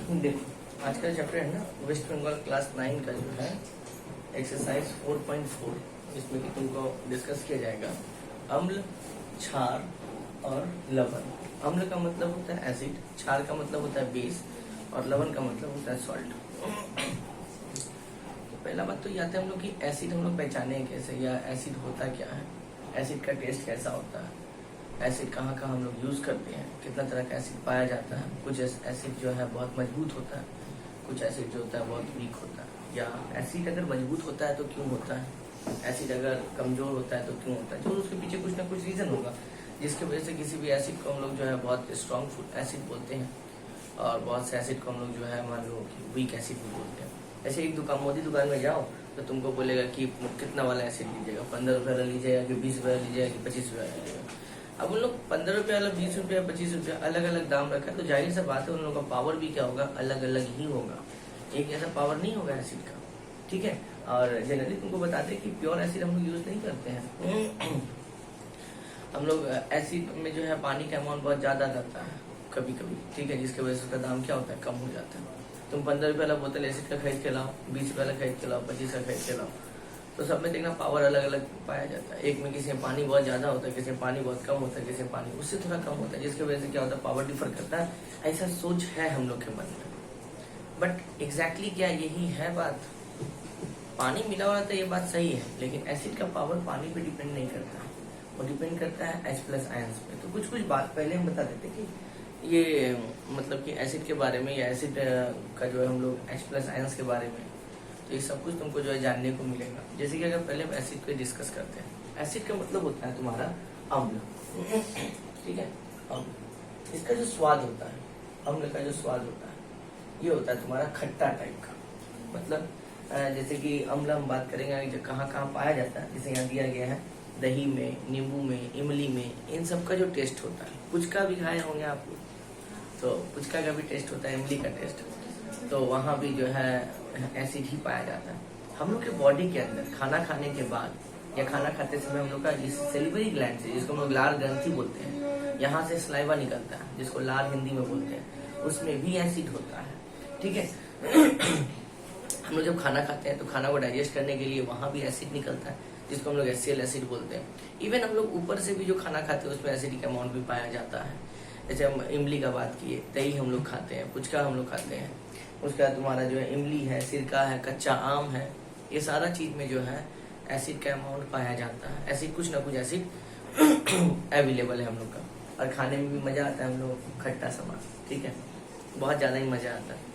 देखो आज का चैप्टर है ना वेस्ट बंगाल क्लास 9 का जो है एक्सरसाइज 4.4, इसमें कि तुमको डिस्कस किया जाएगा अम्ल, क्षार और लवण। अम्ल का मतलब होता है एसिड, क्षार का मतलब होता है बेस और लवण का मतलब होता है सॉल्ट। तो पहला बात तो ये आता है हम लोग की एसिड हम लोग पहचाने कैसे, या एसिड होता क्या है, एसिड का टेस्ट कैसा होता है, एसिड कहाँ कहाँ हम लोग यूज करते हैं, कितना तरह का एसिड पाया जाता है। कुछ एसिड जो है बहुत मजबूत होता है, कुछ एसिड जो होता है बहुत वीक होता है। या एसिड अगर मजबूत होता है तो क्यों होता है, एसिड अगर कमजोर होता है तो क्यों होता है। तो उसके पीछे कुछ ना कुछ रीजन होगा जिसकी वजह से किसी भी एसिड को हम लोग जो है बहुत स्ट्रॉन्ग एसिड बोलते हैं और बहुत से एसिड को हम लोग जो है मान लो वीक एसिड भी बोलते हैं। ऐसे एक मोदी दुकान में जाओ तो तुमको बोलेगा कि कितना वाला एसिड लीजिएगा, 15 रुपये वाला लीजिएगा कि 20 रुपये लीजिएगा कि 25 रुपये वाला लीजिएगा। अब उन लोग 15 रुपये वाला, 20 रुपये, 25 रुपये अलग अलग दाम रखा है, तो जाहिर सा बात है उन लोगों का पावर भी क्या होगा, अलग अलग ही होगा। एक ऐसा पावर नहीं होगा एसिड का, ठीक है। और जनरली तुमको बताते हैं कि प्योर एसिड हम लोग यूज नहीं करते हैं। हम लोग एसिड में जो है पानी का अमाउंट बहुत ज्यादा रहता है कभी कभी, ठीक है, जिसकी वजह से उसका दाम क्या होता है, कम हो जाता है। तुम 15 रुपये वाला बोतल एसिड का खरीद के लाओ, 20 रुपये वाला खरीद के लाओ, 25 का खरीद के लाओ, तो सब में देखना पावर अलग अलग पाया जाता है। एक में किसी में पानी बहुत ज्यादा होता है, किसी में पानी बहुत कम होता है, किसी में पानी उससे थोड़ा कम होता है, जिसकी वजह से क्या होता है पावर डिफर करता है। ऐसा सोच है हम लोग के मन में, बट एग्जैक्टली क्या यही है बात। पानी मिला हुआ तो ये बात सही है, लेकिन एसिड का पावर पानी पे डिपेंड नहीं करता है, वो डिपेंड करता है H+ आयंस पे। तो कुछ बात पहले हम बता देते कि ये मतलब कि एसिड के बारे में या एसिड का जो है हम लोग H+ आयंस के बारे में, तो ये सब कुछ तुमको जो है जानने को मिलेगा। जैसे कि अगर पहले हम एसिड को डिस्कस करते हैं, एसिड का मतलब होता है तुम्हारा अम्ल, ठीक है। अम्ल, इसका जो स्वाद होता है, अम्ल का जो स्वाद होता है ये होता है तुम्हारा खट्टा टाइप का। मतलब जैसे कि अम्ल हम बात करेंगे जो कहाँ कहाँ पाया जाता है, जैसे यहाँ दिया गया है दही में, नींबू में, इमली में, इन सब का जो टेस्ट होता है, पुचका भी खाए होंगे आप लोग, तो पुचका का भी टेस्ट होता है, इमली का टेस्ट, तो वहाँ भी जो है एसिड ही पाया जाता है। हम लोग के बॉडी के अंदर खाना खाने के बाद या खाना खाते समय हम लोग का जिस सेलिवरी ग्लैंड से, जिसको हम लोग लार ग्रंथि बोलते हैं, यहाँ से स्लाइवा निकलता है जिसको लार हिंदी में बोलते हैं, उसमें भी एसिड होता है, ठीक है। हम लोग जब खाना खाते हैं तो खाना को डाइजेस्ट करने के लिए वहाँ भी एसिड निकलता है जिसको हम लोग HCl एसिड बोलते हैं। इवन हम लोग ऊपर से भी जो खाना खाते हैं उसमें एसिडिक अमाउंट भी पाया जाता है। जैसे हम इमली का बात किए, दही हम लोग खाते हैं, पुचका हम लोग खाते हैं, उसके बाद तुम्हारा जो है इमली है, सिरका है, कच्चा आम है, ये सारा चीज में जो है एसिड का अमाउंट पाया जाता है। एसिड कुछ ना कुछ एसिड अवेलेबल है हम लोग का, और खाने में भी मजा आता है हम लोग खट्टा सामान, ठीक है, बहुत ज्यादा ही मजा आता है।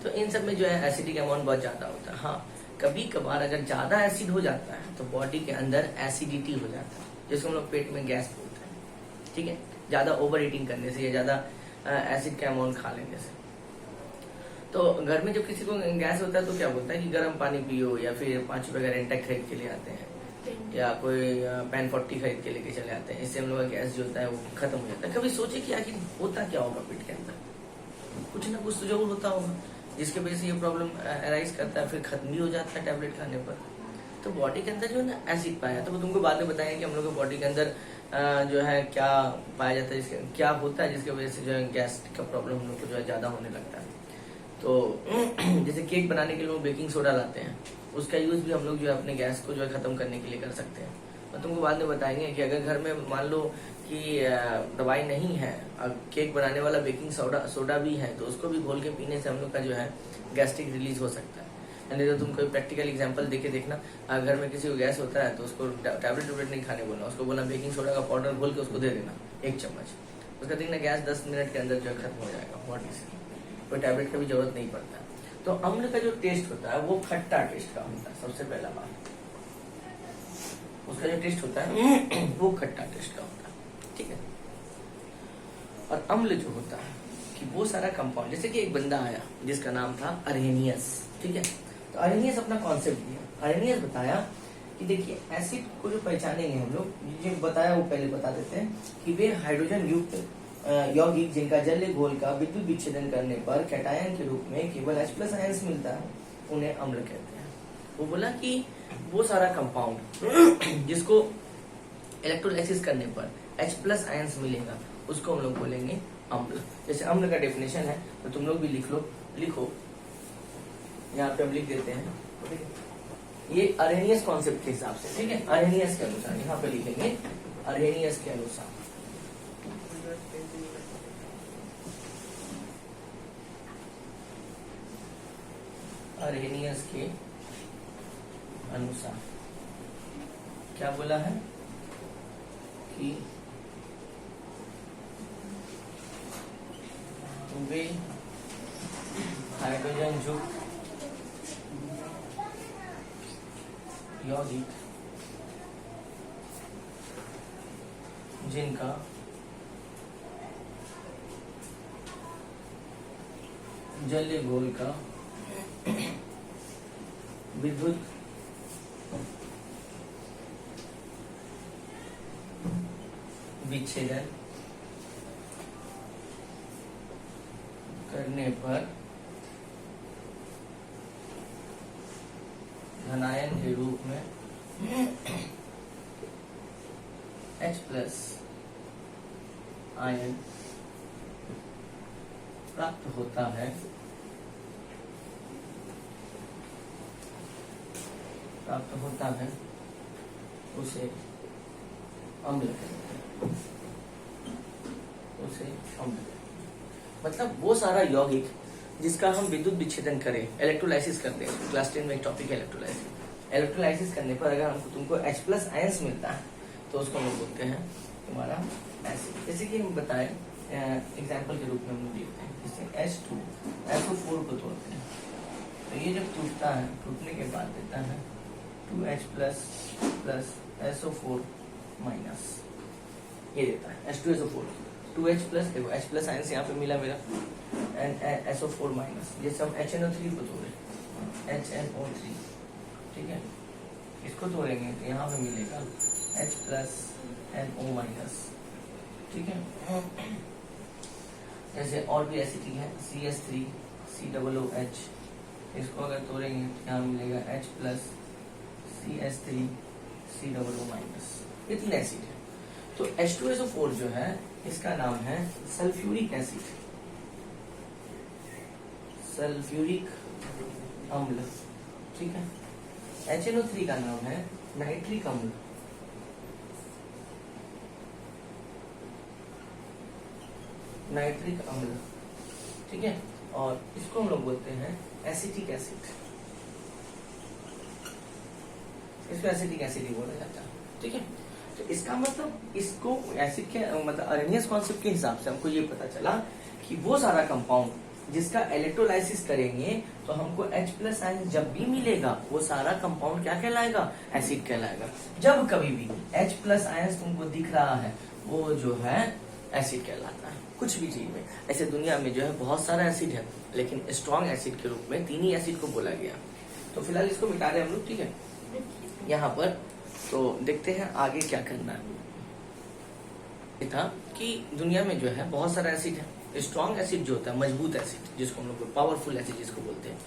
तो इन सब में जो है एसिडिक अमाउंट बहुत ज्यादा होता है। हाँ, कभी कभार अगर ज्यादा एसिड हो जाता है तो बॉडी के अंदर एसिडिटी हो जाता है, जिसको हम लोग पेट में गैस बोलते हैं, ठीक है, ज्यादा ओवर ईटिंग करने से या ज्यादा एसिड का अमाउंट खा लेने से। तो घर में जब किसी को गैस होता है तो क्या बोलता है कि गर्म पानी पियो, या फिर 5 रुपए का रेंटेक खरीद के ले आते हैं, या कोई पैन 40 खरीद के लेके चले आते हैं, इससे हम लोग का गैस जो होता है वो खत्म हो जाता है। कभी सोचे कि आखिर होता क्या होगा पेट के अंदर, कुछ ना कुछ तो जरूर होता होगा जिसके वजह से ये प्रॉब्लम अराइज करता है, फिर खत्म भी हो जाता है टैबलेट खाने पर। तो बॉडी के अंदर जो है ना एसिड पाया, तो वो तुमको बाद में बताएंगे कि हम लोग के बॉडी के अंदर जो है क्या पाया जाता है, इसके क्या होता है जिसकी वजह से जो है गैस का प्रॉब्लम हम लोग को जो है ज्यादा होने लगता है। तो जैसे केक बनाने के लिए लोग बेकिंग सोडा लाते हैं, उसका यूज भी हम लोग जो है अपने गैस को जो है खत्म करने के लिए कर सकते हैं। और तुमको बाद में बताएंगे कि अगर घर में मान लो कि दवाई नहीं है, केक बनाने वाला बेकिंग सोडा भी है, तो उसको भी घोल के पीने से हम लोग का जो है गैस्ट्रिक रिलीज हो सकता है। यानी तो तुम कोई प्रैक्टिकल एग्जांपल देके देखना, घर में किसी को गैस होता है तो उसको टैबलेट नहीं खाने बोलना, उसको बोलना बेकिंग सोडा का पाउडर घोल के उसको दे देना 1 चम्मच, उसका देखना गैस 10 मिनट के अंदर जो है खत्म हो जाएगा बॉडी से, कोई टैबलेट का भी जरूरत नहीं पड़ता। तो अम्ल का जो टेस्ट होता है वो खट्टा टेस्ट का होता है, सबसे पहला बात, उसका जो टेस्ट होता है वो खट्टा टेस्ट का होता है, ठीक है। और अम्ल जो होता है कि वो सारा कंपाउंड, जैसे कि एक बंदा आया जिसका नाम था अरेनियस, ठीक है, तो अरेनियस अपना कॉन्सेप्ट दिया। अरेनियस बताया कि देखिए एसिड को जो पहचानेंगे हम लोग, जो बताया वो पहले बता देते हैं कि वे हाइड्रोजन युक्त यौगिक जिनका जलीय घोल का विद्युत विच्छेदन करने पर कैटायन के रूप में केवल H+ आयंस मिलता है, उन्हें अम्ल कहते हैं। वो बोला कि वो सारा कंपाउंड जिसको इलेक्ट्रोलाइसिस करने पर H+ आयंस मिलेगा उसको हम लोग बोलेंगे अम्ल। जैसे अम्ल का डेफिनेशन है तो तुम लोग भी लिखो। यहाँ पे हम लिख देते हैं, ये अरेनियस कॉन्सेप्ट के हिसाब से, ठीक है, अरेनियस के अनुसार यहाँ पे लिखेंगे, अरेनियस के अनुसार। अरेनियस के अनुसार क्या बोला है कि वे हाइड्रोजन युक्त यौगिक जिनका जलीय घोल का विद्युत विच्छेदन करने पर धनायन के रूप में H+ आयन प्राप्त होता है, उसे अम्ल कहते हैं, मतलब वो सारा यौगिक जिसका हम विद्युत विच्छेदन करें, इलेक्ट्रोलाइसिस करते हैं। क्लास 10 में एक टॉपिक है इलेक्ट्रोलाइसिस करने पर अगर हमको तुमको H+ आयंस मिलता है तो उसको हम बोलते हैं तुम्हारा एसिड। जैसे कि हम बताएं एग्जाम्पल के रूप में हम लोग लिखते हैं, जैसे H2SO4 को तोड़ते हैं तो ये जब टूटता है, टूटने के बाद देता है 2H+ SO4 माइनस, ये देता है H2SO4। 2H+, देखो H+ आयंस यहाँ पे मिला मेरा, एंड SO4 माइनस। जैसे हम HNO3 को तोड़े, HNO3, ठीक है, इसको तोड़ेंगे तो यहाँ पे मिलेगा H+NO माइनस, ठीक है। जैसे और भी एसिड है CS3 COOH, इसको अगर तोड़ेंगे तो यहाँ मिलेगा H+ CS3 COO माइनस। ये 3 एसिड है। तो H2SO4 जो है इसका नाम है सल्फ्यूरिक एसिड, सल्फ्यूरिक अम्ल, ठीक है। HNO3 का नाम है नाइट्रिक अम्ल, नाइट्रिक अम्ल, ठीक है। और इसको हम लोग बोलते हैं एसिटिक एसिड, इसको एसिटिक एसिड ही बोला जाता है, ठीक है। तो इसका मतलब इसको एसिड के मतलब अरेनियस कॉन्सेप्ट के हिसाब से हमको ये पता चला कि वो सारा कंपाउंड जिसका इलेक्ट्रोलाइसिस करेंगे तो हमको H+ आयन जब भी मिलेगा वो सारा कंपाउंड क्या कहलाएगा, एसिड कहलाएगा। जब कभी भी H+ आयन तुमको दिख रहा है वो जो है एसिड कहलाता है। कुछ भी चीज में ऐसे दुनिया में जो है बहुत सारा एसिड है, लेकिन स्ट्रॉन्ग एसिड के रूप में 3 ही एसिड को बोला गया। तो फिलहाल इसको मिटा रहे हम लोग, ठीक है, यहाँ पर। तो देखते हैं आगे क्या करना है। ये था कि दुनिया में जो है बहुत सारा एसिड है। स्ट्रॉन्ग एसिड जो होता है, मजबूत एसिड जिसको हम लोग पावरफुल एसिड जिसको बोलते हैं,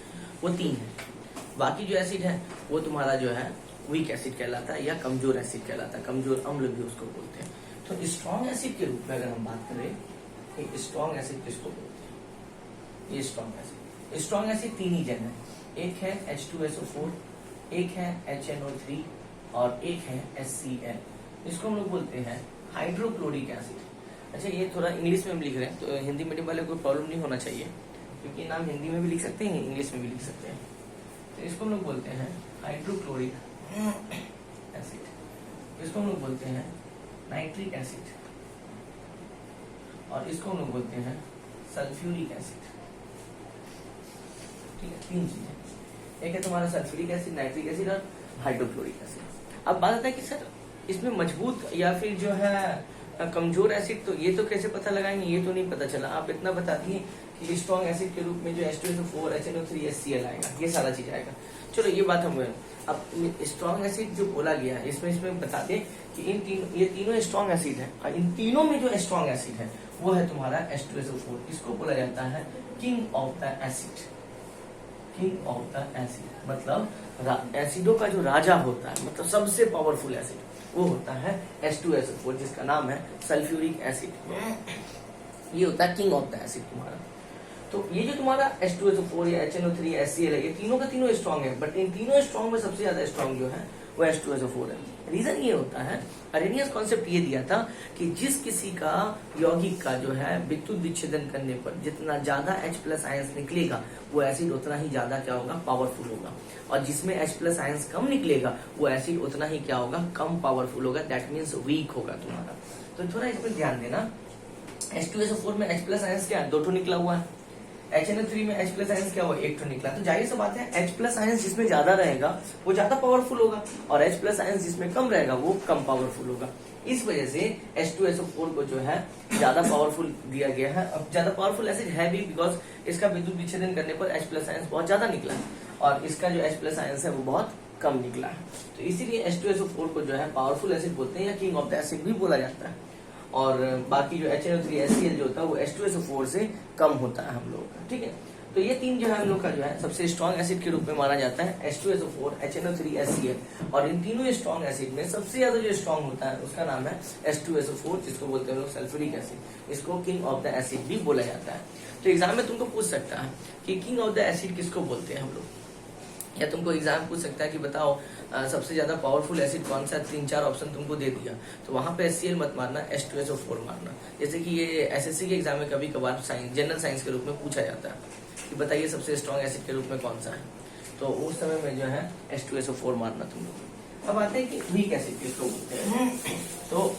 वो 3 है। बाकी जो एसिड है वो तुम्हारा जो है वीक एसिड कहलाता है या कमजोर एसिड कहलाता है, कमजोर अम्ल भी उसको बोलते हैं। तो स्ट्रॉन्ग एसिड के रूप में अगर हम बात करें, स्ट्रॉन्ग एसिड किसको बोलते हैं, ये स्ट्रॉन्ग एसिड। स्ट्रॉन्ग एसिड 3 ही जन है, एक है H2SO4, एक है HNO3 और एक है HCl। इसको हम लोग बोलते हैं हाइड्रोक्लोरिक एसिड। अच्छा, ये थोड़ा इंग्लिश में हम लिख रहे हैं तो हिंदी मीडियम वाले कोई प्रॉब्लम नहीं होना चाहिए, क्योंकि नाम हिंदी में भी लिख सकते हैं, इंग्लिश में भी लिख सकते हैं। तो इसको हम लोग बोलते हैं हाइड्रोक्लोरिक एसिड, इसको हम लोग बोलते हैं नाइट्रिक एसिड, और इसको हम लोग बोलते हैं सल्फ्यूरिक एसिड, ठीक है। 3 चीजें, एक है तुम्हारा सल्फ्यूरिक एसिड, नाइट्रिक एसिड और हाइड्रोक्लोरिक एसिड। अब बात आता है कि सर इसमें मजबूत या फिर जो है कमजोर एसिड, तो ये तो कैसे पता लगाएंगे, ये तो नहीं पता चला। आप इतना बता दिए कि स्ट्रॉन्ग एसिड के रूप में जो H2SO4 HNO3 HCl आएगा, ये सारा चीज आएगा। चलो ये बात हम, अब स्ट्रॉन्ग एसिड जो बोला गया है इसमें बता दें कि ये तीनों स्ट्रॉन्ग एसिड है, और इन तीनों में जो स्ट्रॉन्ग एसिड है वो है तुम्हारा H2SO4। इसको बोला जाता है king of the acid, king of the acid मतलब एसिडों का जो राजा होता है, मतलब सबसे पावरफुल एसिड वो होता है H2SO4, जिसका नाम है सल्फ्यूरिक एसिड। ये होता है किंग ऑफ द एसिड तुम्हारा। तो ये जो तुम्हारा H2SO4 या HNO3 HCl है, ये तीनों का तीनों स्ट्रॉन्ग है, बट इन तीनों स्ट्रॉन्ग में सबसे ज्यादा स्ट्रॉन्ग जो है वो H2SO4 है। रीजन ये होता है, अरेनियस कॉन्सेप्ट ये दिया था कि जिस किसी का यौगिक का जो है विद्युत विच्छेदन करने पर जितना ज्यादा H+ आयंस निकलेगा वो एसिड उतना ही ज्यादा क्या होगा, पावरफुल होगा, और जिसमें H+ आयंस कम निकलेगा वो एसिड उतना ही क्या होगा, कम पावरफुल होगा, दैट मीन्स वीक होगा तुम्हारा। तो थोड़ा इसमें ध्यान देना, H2SO4 में H+ आयंस क्या है, 2 ठो निकला हुआ है, HNO3 में H+ आयंस क्या हुआ, 1 ठो निकला। तो जाहिर सी बात है H+ आयंस जिसमें ज्यादा रहेगा वो ज्यादा पावरफुल होगा, और H+ आयंस जिसमें कम रहेगा वो कम पावरफुल होगा। इस वजह से H2SO4 को जो है ज्यादा पावरफुल दिया गया है। अब ज्यादा पावरफुल एसिड है भी बिकॉज इसका विद्युत विच्छेदन करने पर H+ आयंस बहुत ज्यादा निकला है, और इसका जो H+ आयंस है वो बहुत कम निकला है। तो इसीलिए H2SO4 को जो है पावरफुल एसिड बोलते हैं या किंग ऑफ द एसिड भी बोला जाता है। और बाकी जो HNO3 HCl जो होता है वो H2SO4 से कम होता है हम लोगों का, ठीक है। तो ये तीन जो है हम लोग का जो है सबसे स्ट्रॉन्ग एसिड के रूप में माना जाता है, H2SO4 HNO3 HCl। और इन तीनों स्ट्रॉन्ग एसिड में सबसे ज्यादा जो स्ट्रॉन्ग होता है उसका नाम है H2SO4, जिसको बोलते हैं लोग सल्फ्यूरिक एसिड, इसको किंग ऑफ द एसिड भी बोला जाता है। तो एग्जाम में तुमको पूछ सकता है कि किंग ऑफ द एसिड किसको बोलते हैं हम लोग, या तुमको एग्जाम पूछ सकता है कि बताओ सबसे ज्यादा पावरफुल एसिड कौन सा, 3-4 ऑप्शन तुमको दे दिया, तो वहां पे HCl मत मारना, H2SO4 मारना। जैसे कि ये SSC के एग्जाम में कभी कभार साइंस, जनरल साइंस के रूप में पूछा जाता है कि बताइए सबसे स्ट्रॉन्ग एसिड के रूप में कौन सा है, तो उस समय में जो है H2SO4 मारना तुम लोग। अब आते हैं कि वीक एसिड किसको बोलते हैं। तो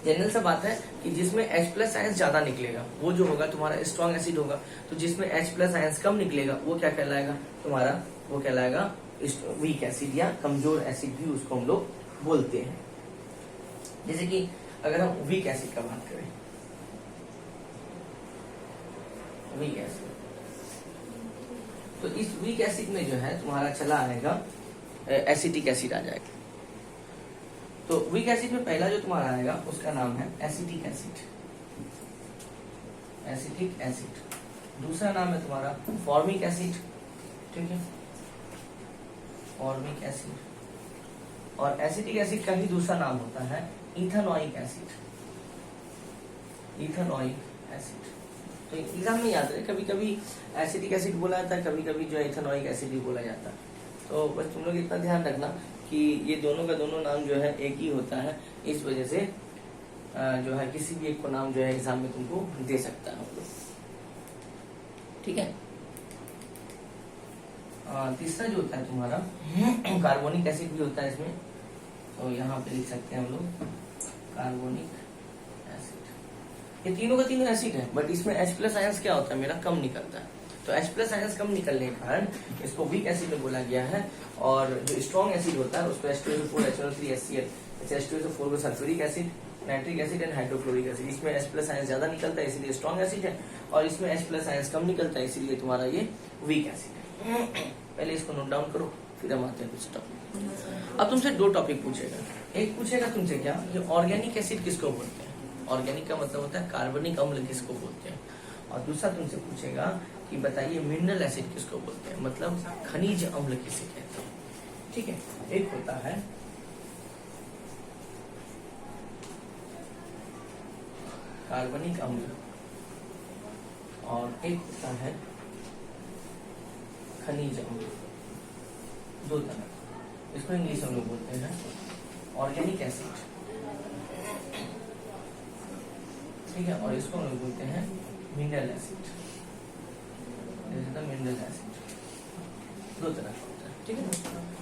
जनरल सा बात है कि जिसमें H+ आयंस ज्यादा निकलेगा वो जो होगा तुम्हारा स्ट्रॉन्ग एसिड होगा, तो जिसमें H+ आयंस कम निकलेगा वो क्या कहलाएगा तुम्हारा, वो कहलाएगा वीक एसिड या कमजोर एसिड भी उसको हम लोग बोलते हैं। जैसे कि अगर हम वीक एसिड का बात करें, वीक एसिड, तो इस वीक एसिड में जो है तुम्हारा चला आएगा एसिटिक एसिड आ जाएगा। तो वीक एसिड में पहला जो तुम्हारा आएगा उसका नाम है एसिटिक एसिड, एसिटिक एसिड। दूसरा नाम है तुम्हारा फॉर्मिक एसिड, ठीक है, फॉर्मिक एसिड। और एसिटिक एसिड का ही दूसरा नाम होता है इथेनॉइक एसिड, इथेनॉइक एसिड। तो एग्जाम में याद रहे, कभी कभी एसिटिक एसिड बोला जाता है, कभी कभी जो है इथेनॉइक एसिड भी बोला जाता है। तो बस तुम लोग इतना ध्यान रखना कि ये दोनों का दोनों नाम जो है एक ही होता है, इस वजह से जो है किसी भी एक को नाम जो है एग्जाम में तुमको दे सकता है हम लोग, ठीक है। तीसरा जो होता है तुम्हारा कार्बोनिक एसिड भी होता है इसमें, तो यहाँ पे लिख सकते हैं हम लोग कार्बोनिक एसिड। ये तीनों का तीनों एसिड है, बट इसमें H+ आयंस क्या होता है मेरा, कम निकलता है। तो H+ आयंस कम निकलने के कारण इसको वीक एसिड में बोला गया है। और जो स्ट्रॉन्ग एसिड होता है उसको H2SO4 HNO3 HCl, H2SO4 को sulphuric acid, nitric acid and hydrochloric acid. इसमें H+ आयंस ज्यादा निकलता है इसलिए स्ट्रॉन्ग एसिड है, और इसमें H+ आयंस कम निकलता है इसीलिए तुम्हारा ये वीक एसिड है। पहले इसको नोट डाउन करो, फिर हम आते हैं कुछ टॉपिक। अब तुमसे 2 टॉपिक पूछेगा, एक पूछेगा तुमसे क्या, ये ऑर्गेनिक एसिड किसको बोलते हैं, ऑर्गेनिक का मतलब होता है कार्बनिक अम्ल किसको बोलते हैं। और दूसरा तुमसे पूछेगा कि बताइए मिनरल एसिड किसको बोलते हैं, मतलब खनिज अम्ल किसे कहते हैं, ठीक है। एक होता है कार्बनिक अम्ल और एक होता है खनिज अम्ल, 2 तरह। इसको इंग्लिश में लोग बोलते हैं ऑर्गेनिक एसिड, ठीक है, और इसको हम लोग बोलते हैं मिनरल एसिड, मिनरल एसिड। 2 तरह का होता है, ठीक है।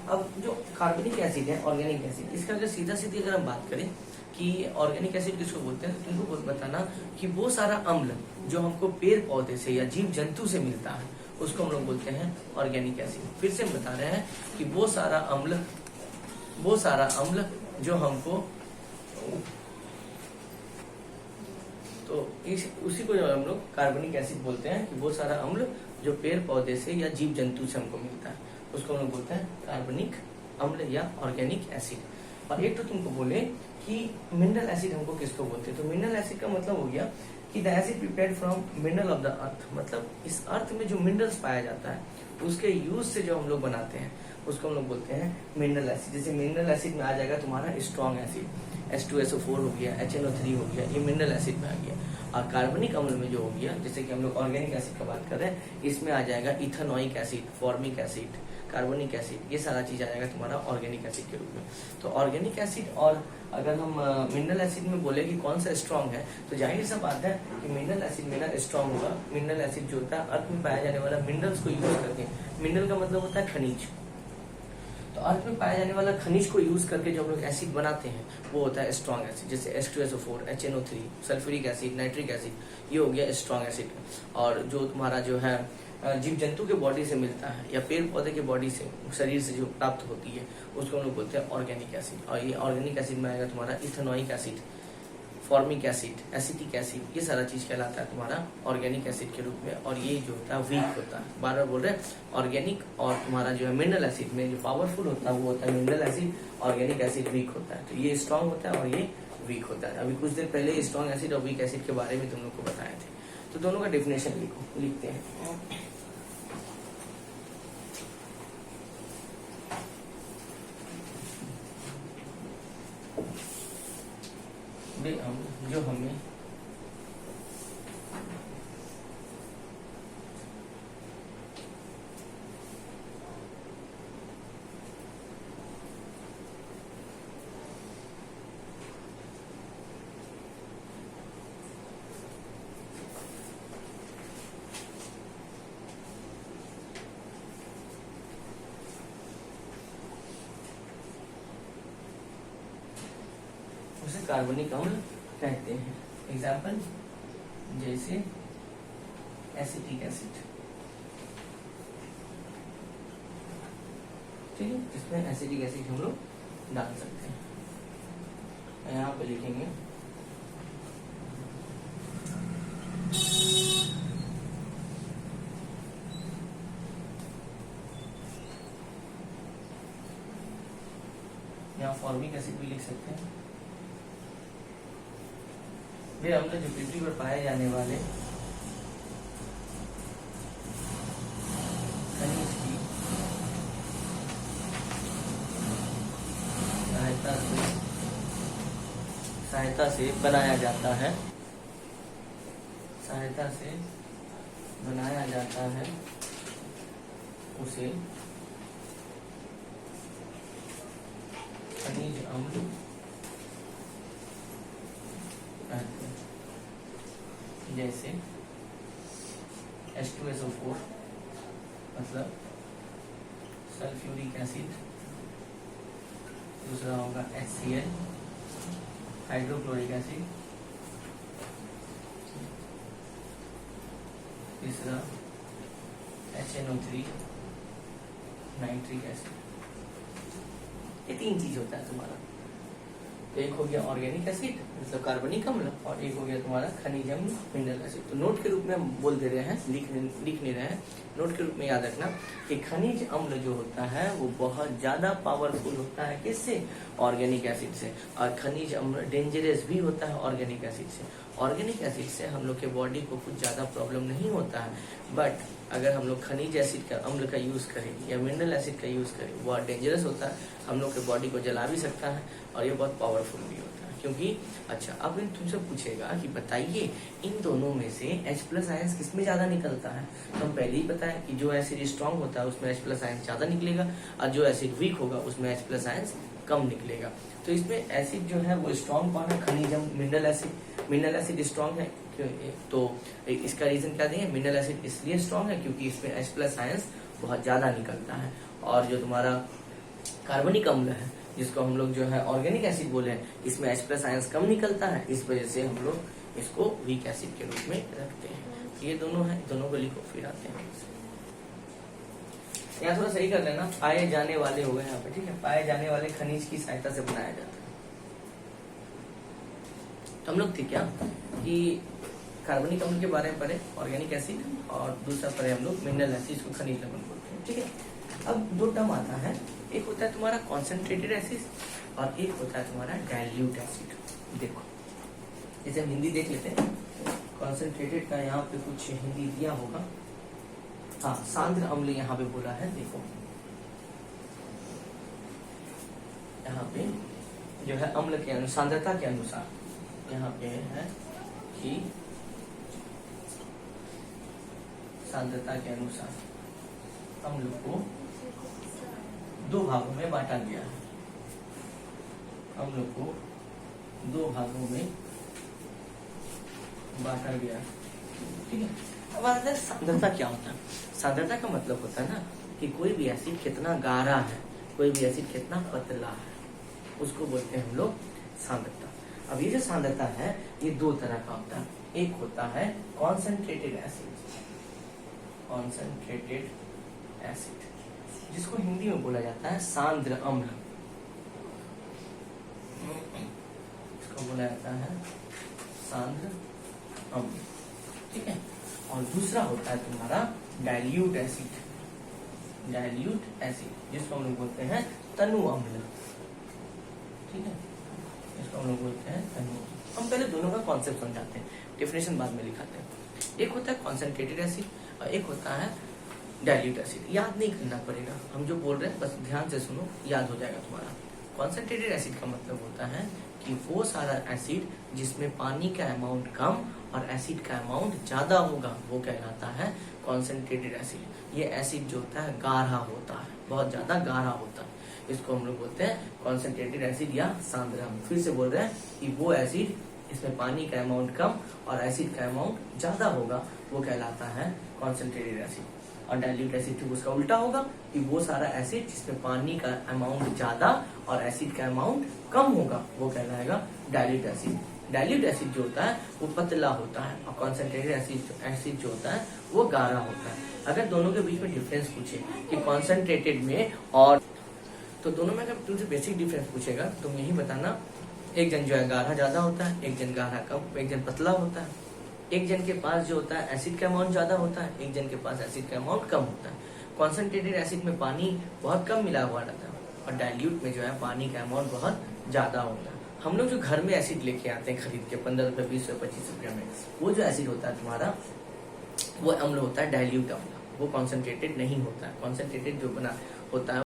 अब जो कार्बनिक एसिड है, ऑर्गेनिक एसिड, इसका अगर सीधा सीधी अगर हम बात करें कि ऑर्गेनिक एसिड किसको बोलते हैं, तो तुमको बताना कि वो सारा अम्ल जो हमको पेड़ पौधे से या जीव जंतु से मिलता है उसको हम लोग बोलते हैं ऑर्गेनिक एसिड। फिर से हम बता रहे हैं कि वो सारा अम्ल जो हमको, तो उसी को हम लोग कार्बनिक एसिड बोलते हैं कि वो सारा अम्ल जो पेड़ पौधे से या जीव जंतु से हमको मिलता है उसको हम लोग बोलते हैं कार्बनिक अम्ल या ऑर्गेनिक एसिड। और एक तो तुमको बोले कि मिनरल एसिड हमको किसको बोलते हैं, तो मिनरल एसिड का मतलब हो गया कि the acid prepared from mineral of the earth, मतलब इस अर्थ में जो मिनरल्स पाया जाता है उसके यूज से जो हम लोग बनाते हैं उसको हम लोग बोलते हैं मिनरल एसिड। जैसे मिनरल एसिड में आ जाएगा तुम्हारा स्ट्रॉन्ग एसिड, H2SO4 हो गया, HNO3 हो गया, ये मिनरल एसिड में आ गया। और कार्बनिक अम्ल में जो हो गया, जैसे कि हम लोग ऑर्गेनिक एसिड की बात कर रहे हैं, इसमें आ जाएगा ethanoic acid, formic acid, carbonic acid, ये सारा चीज आ जाएगा तुम्हारा ऑर्गेनिक एसिड के रूप में। तो ऑर्गेनिक एसिड और अगर हम मिनरल एसिड में बोले कि कौन सा स्ट्रॉन्ग है, तो जाहिर सा बात है कि मिनरल एसिड मेरा स्ट्रॉन्ग होगा। मिनरल एसिड जो होता है अर्थ में पाया जाने वाला मिनरल्स को यूज करके, मिनरल का मतलब होता है खनिज, तो अर्थ में पाया जाने वाला खनिज को यूज करके जो हम लोग एसिड बनाते हैं वो होता है स्ट्रॉन्ग एसिड, जैसे H2SO4, HNO3, sulphuric acid, nitric acid, ये हो गया स्ट्रॉन्ग एसिड। और जो तुम्हारा जो है जीव जंतु के बॉडी से मिलता है या पेड़ पौधे के बॉडी से, शरीर से जो प्राप्त होती है, उसको हम लोग बोलते हैं ऑर्गेनिक एसिड। और ये ऑर्गेनिक एसिड में आएगा तुम्हारा ethanoic acid, formic acid, acetic acid, ये सारा चीज कहलाता है तुम्हारा ऑर्गेनिक एसिड के रूप में। और ये जो होता है वीक होता है, बार बार बोल रहे हैं ऑर्गेनिक और तुम्हारा जो है मिनरल एसिड में जो पावरफुल होता है वो होता है mineral acid, organic acid weak होता है। तो ये स्ट्रॉन्ग होता है और ये वीक होता है। अभी कुछ देर पहले स्ट्रॉन्ग एसिड और वीक एसिड के बारे में तुम लोग को बताए थे, तो दोनों का डेफिनेशन लिखते हैं। जो हमें उसे कार्बनिक अम्ल कहते हैं। एग्जाम्पल जैसे एसिटिक एसिड, ठीक है, इसमें एसिटिक एसिड हम लोग डाल सकते हैं। यहाँ पे लिखेंगे यहाँ फॉर्मिक एसिड भी लिख सकते हैं। वे अम्ल जो पृथ्वी पर पाए जाने वाले खनिज की सहायता से बनाया जाता है, उसे खनिज अम्ल कहते हैं। जैसे H2SO4 मतलब सल्फ्यूरिक एसिड, दूसरा होगा HCl, हाइड्रोक्लोरिक एसिड, तीसरा HNO3, नाइट्रिक एसिड। ये तीन चीज होता है तुम्हारा। तो एक हो गया ऑर्गेनिक एसिड मतलब कार्बनिक अम्ल, और एक हो गया तुम्हारा खनिज अम्ल मिनरल एसिड। तो नोट के रूप में हम बोल दे रहे हैं, लिख नहीं रहे हैं, नोट के रूप में याद रखना कि खनिज अम्ल जो होता है वो बहुत ज्यादा पावरफुल होता है, किससे? ऑर्गेनिक एसिड से। और खनिज अम्ल डेंजरस भी होता है ऑर्गेनिक एसिड से। ऑर्गेनिक एसिड से हम लोग के बॉडी को कुछ ज्यादा प्रॉब्लम नहीं होता है, बट अगर हम लोग खनिज एसिड का अम्ल का यूज करें या मिनरल एसिड का यूज करें, बहुत डेंजरस होता है, हम लोग के बॉडी को जला भी सकता है और ये बहुत पावरफुल भी होता है। क्योंकि अच्छा, अब तुमसे पूछेगा कि बताइए इन दोनों में से H+ आयंस किसमें ज्यादा निकलता है। तो हम पहले ही पता है कि जो एसिड स्ट्रॉन्ग होता है उसमें H+ आयंस ज्यादा निकलेगा, और जो एसिड वीक होगा उसमें H+ आयंस कम निकलेगा। तो इसमें एसिड जो है वो स्ट्रॉन्ग कौन है? खनिज अम्ल, mineral acid. Mineral acid strong है तो इसका रीजन क्या देंगे? मिनरल एसिड इसलिए स्ट्रॉन्ग है क्योंकि इसमें H+ आयंस बहुत ज्यादा निकलता है। और जो तुम्हारा कार्बनिक अम्ल है जिसको हम लोग जो है ऑर्गेनिक एसिड बोले हैं, इसमें H+ आयंस कम निकलता है, इस वजह से हम लोग इसको वीक एसिड के रूप में रखते हैं। ये दोनों है, दोनों को लिखो फिर आते हैं। यहाँ थोड़ा सही कर लेना, पाए जाने वाले हो गए यहाँ पे, ठीक है। पाए जाने वाले खनिज की सहायता से बनाया जाता है। तो हम लोग थे क्या कि कार्बनिक अम्ल के बारे में पढ़े, ऑर्गेनिक एसिड, और दूसरा पढ़े हम लोग मिनरल एसिड, इसको खनिज लवण बोलते हैं, ठीक है। अब दो टर्म आता है, एक होता है तुम्हारा कॉन्सेंट्रेटेड एसिड और एक होता है तुम्हारा डाइल्यूट एसिड। देखो जैसे हम हिंदी देख लेते हैं, कॉन्सेंट्रेटेड का यहाँ पे कुछ हिंदी दिया होगा, हाँ, सांद्र अम्ल यहाँ पे बोला है। देखो यहाँ पे जो है अम्ल के सांद्रता के अनुसार यहाँ पे है कि सांद्रता के अनुसार अम्ल को 2 भागों में बांटा गया है। अम्ल को 2 भागों में बांटा गया है, ठीक है। अब आता है सांद्रता क्या होता है। सांद्रता का मतलब होता है ना कि कोई भी एसिड कितना गाढ़ा है, कोई भी एसिड कितना पतला है, उसको बोलते हैं हम लोग सांद्रता। अब ये जो सांद्रता है ये 2 तरह का होता है। एक होता है कॉन्सेंट्रेटेड एसिड, कॉन्सेंट्रेटेड एसिड जिसको हिंदी में बोला जाता है सांद्र अम्ल, इसको बोला जाता है सांद्र अम्ल, ठीक है। और दूसरा होता है तुम्हारा डाइल्यूट एसिड, डाइल्यूट एसिड जिसको हम लोग बोलते हैं तनु अम्ल, ठीक है, इसको हम लोग बोलते हैं तनु अम्ल। हम पहले दोनों का कॉन्सेप्ट समझाते हैं, डेफिनेशन बाद में लिखाते हैं। एक होता है कॉन्सेंट्रेटेड एसिड और एक होता है डाइल्यूट एसिड। याद नहीं करना पड़ेगा, हम जो बोल रहे हैं बस ध्यान से सुनो, याद हो जाएगा तुम्हारा। कॉन्सेंट्रेटेड एसिड का मतलब होता है कि वो सारा एसिड जिसमें पानी का अमाउंट कम और एसिड का अमाउंट ज्यादा होगा वो कहलाता है कॉन्सेंट्रेटेड एसिड। ये एसिड जो होता है गाढ़ा होता है, बहुत ज्यादा गाढ़ा होता है, इसको हम लोग बोलते हैं कॉन्सेंट्रेटेड एसिड या सांद्र अम्ल। फिर से बोल रहे हैं कि वो एसिड इसमें पानी का अमाउंट कम और एसिड का अमाउंट ज्यादा होगा वो कहलाता है कॉन्सेंट्रेटेड एसिड। और डाइल्यूट एसिड ठीक उसका उल्टा होगा कि वो सारा एसिड जिसमें पानी का अमाउंट ज्यादा और एसिड का अमाउंट कम होगा वो कहलाएगा डाइल्यूट एसिड। डाइल्यूट एसिड जो होता है वो पतला होता है और कॉन्सेंट्रेटेड एसिड जो होता है वो गाढ़ा होता है। अगर दोनों के बीच में डिफरेंस पूछे कि कॉन्सेंट्रेटेड में और, तो दोनों में अगर तुमसे बेसिक डिफरेंस पूछेगा तुम यही बताना, एक जन जो है गाढ़ा ज्यादा होता है, एक जन गाढ़ा कम, एक जन पतला होता है। एक जन के पास जो होता है एसिड का अमाउंट ज्यादा होता है, एक जन के पास एसिड का अमाउंट कम होता है। कॉन्सेंट्रेटेड एसिड में पानी बहुत कम मिला हुआ रहता है और डाइल्यूट में जो है पानी का अमाउंट बहुत ज्यादा होता है। हम लोग जो घर में एसिड लेके आते हैं खरीद के 15 रुपए, 20 रुपए, 25 रुपए में, वो जो एसिड होता है तुम्हारा वो अम्ल होता है डाइल्यूट अम्ल, वो कॉन्सेंट्रेटेड नहीं होता है। कॉन्सेंट्रेटेड जो बना होता है